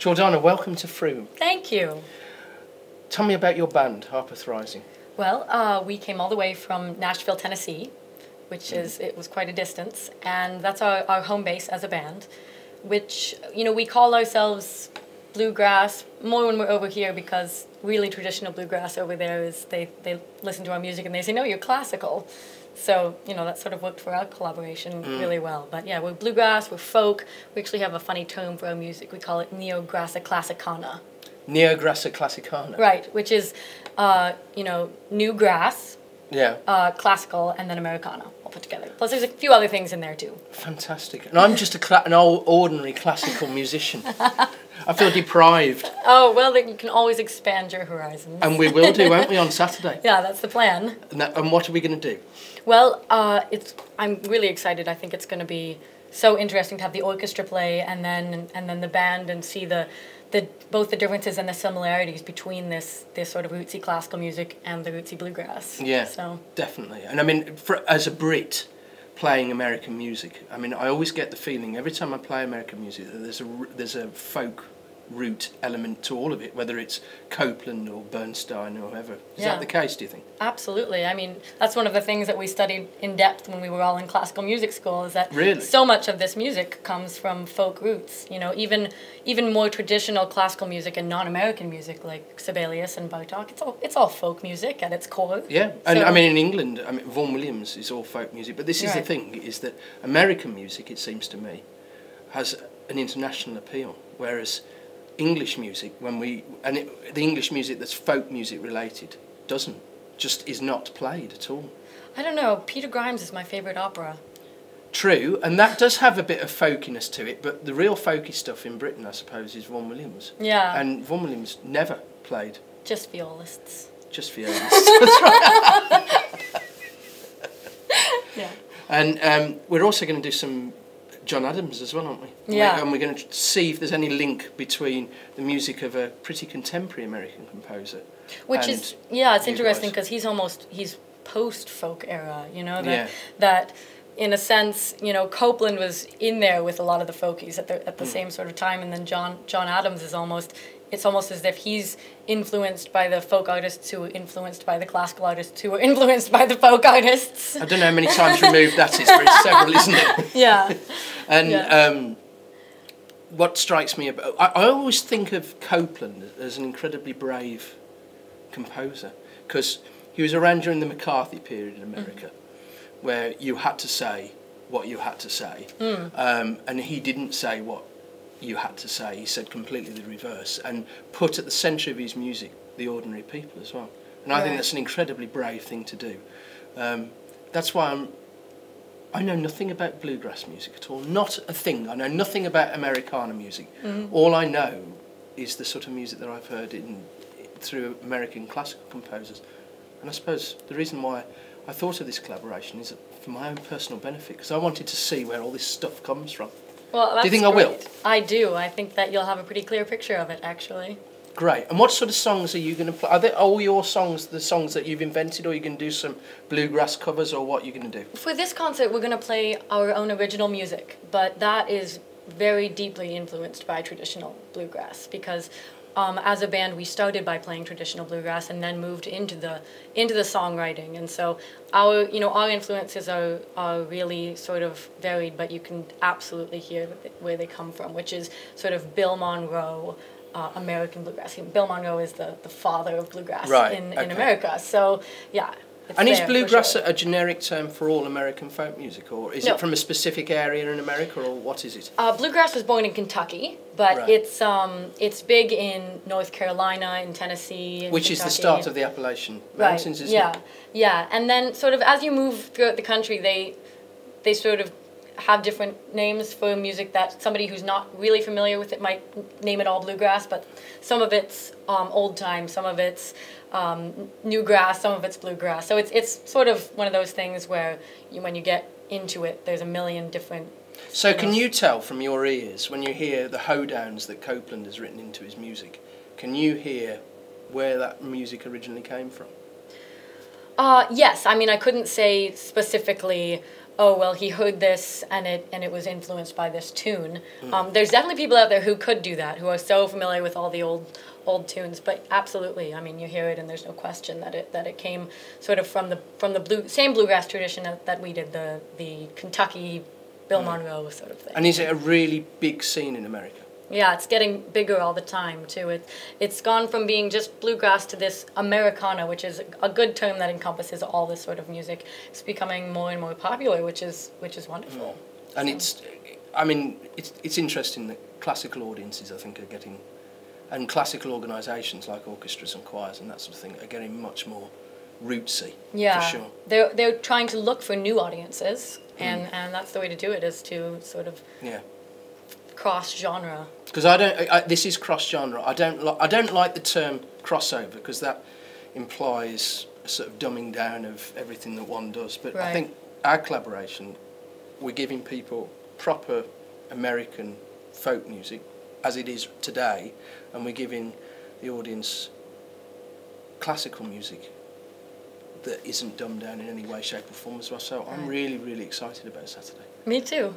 Jordana, welcome to Frome. Thank you. Tell me about your band, Harpeth Rising. Well, we came all the way from Nashville, Tennessee, which it was quite a distance, and that's our home base as a band, which, we call ourselves bluegrass more when we're over here, because really traditional bluegrass over there is they listen to our music and they say, no, you're classical. So, that sort of worked for our collaboration really well. But yeah, we're bluegrass, we're folk. We actually have a funny term for our music. We call it Neograssa Classicana. Neograssa Classicana? Right, which is, new grass, yeah, classical, and then Americana all put together. Plus there's a few other things in there too. Fantastic. And I'm just an old, ordinary classical musician. I feel deprived. Oh, well, then you can always expand your horizons. And we will do, won't we, on Saturday? Yeah, that's the plan. And what are we going to do? Well, I'm really excited. I think it's going to be so interesting to have the orchestra play and then the band and see both the differences and the similarities between this sort of rootsy classical music and the rootsy bluegrass. Yeah, so definitely. And I mean, as a Brit playing American music, I mean, I always get the feeling every time I play American music that there's a folk root element to all of it, whether it's Copeland or Bernstein or whoever. Is that the case, do you think? Absolutely. I mean, that's one of the things that we studied in depth when we were all in classical music school, is that really? So much of this music comes from folk roots. Even more traditional classical music and non-American music like Sibelius and Bartok, it's all folk music at its core. Yeah, and I mean in England, Vaughan Williams is all folk music, but this is the thing, is that American music, it seems to me, has an international appeal, whereas English music, the English music that's folk music related is not played at all. I don't know, Peter Grimes is my favourite opera. True, and that does have a bit of folkiness to it, but the real folky stuff in Britain, I suppose, is Vaughan Williams. Yeah. And Vaughan Williams never played. Just violists. Just violists, that's right. Yeah. And we're also going to do some John Adams as well, aren't we? Yeah. And we're going to see if there's any link between the music of a pretty contemporary American composer. Which is, it's interesting because he's post-folk era, that in a sense, Copeland was in there with a lot of the folkies at the same sort of time, and then John Adams is it's almost as if he's influenced by the folk artists who were influenced by the classical artists who were influenced by the folk artists. I don't know how many times removed that is, but it's several, isn't it? Yeah. And what strikes me about... I always think of Copeland as an incredibly brave composer, because he was around during the McCarthy period in America, where you had to say what you had to say, and he didn't say what you had to say. He said completely the reverse, and put at the centre of his music the ordinary people as well. And I think that's an incredibly brave thing to do. That's why I know nothing about bluegrass music at all, not a thing. I know nothing about Americana music. All I know is the sort of music that I've heard through American classical composers. And I suppose the reason why I thought of this collaboration is for my own personal benefit, because I wanted to see where all this stuff comes from. Well, that's do you think great. I will? I do. I think that you'll have a pretty clear picture of it, actually. Great. And what sort of songs are you going to play? Are they all your songs, the songs that you've invented, or are you going to do some bluegrass covers, or what are you going to do? For this concert, we're going to play our own original music, but that is very deeply influenced by traditional bluegrass, because as a band, we started by playing traditional bluegrass and then moved into the songwriting, and so our influences are really sort of varied, but you can absolutely hear where they come from, which is sort of Bill Monroe, American bluegrass. Bill Monroe is the father of bluegrass in America. So yeah. And is bluegrass a generic term for all American folk music, or is it from a specific area in America, or what is it? Bluegrass was born in Kentucky, but it's big in North Carolina, in Tennessee, in which Kentucky. is the start of the Appalachian Mountains, isn't it? Yeah. And then sort of as you move throughout the country, they sort of have different names for music that somebody who's not really familiar with it might name it all bluegrass, but some of it's old time, some of it's new grass, some of it's bluegrass. So it's sort of one of those things where when you get into it, there's a million different... So can you tell from your ears, when you hear the hoedowns that Copeland has written into his music, can you hear where that music originally came from? Yes, I mean, I couldn't say specifically oh well, he heard this and it was influenced by this tune. There's definitely people out there who could do that, who are so familiar with all the old tunes. But absolutely, I mean, you hear it and there's no question that it came sort of from the same bluegrass tradition that we did, the Kentucky Bill Monroe sort of thing. And is it a really big scene in America? Yeah, it's getting bigger all the time too. It's gone from being just bluegrass to this Americana, which is a good term that encompasses all this sort of music. It's becoming more and more popular, which is wonderful. And it's interesting that classical audiences, I think, are getting, and classical organisations like orchestras and choirs and that sort of thing are getting much more rootsy. Yeah, for sure. They're trying to look for new audiences, and that's the way to do it, is to sort of cross genre. Because this is cross genre. I don't like the term crossover, because that implies a sort of dumbing down of everything that one does. But I think our collaboration, we're giving people proper American folk music as it is today, and we're giving the audience classical music that isn't dumbed down in any way, shape or form as well. So I'm really, really excited about Saturday. Me too.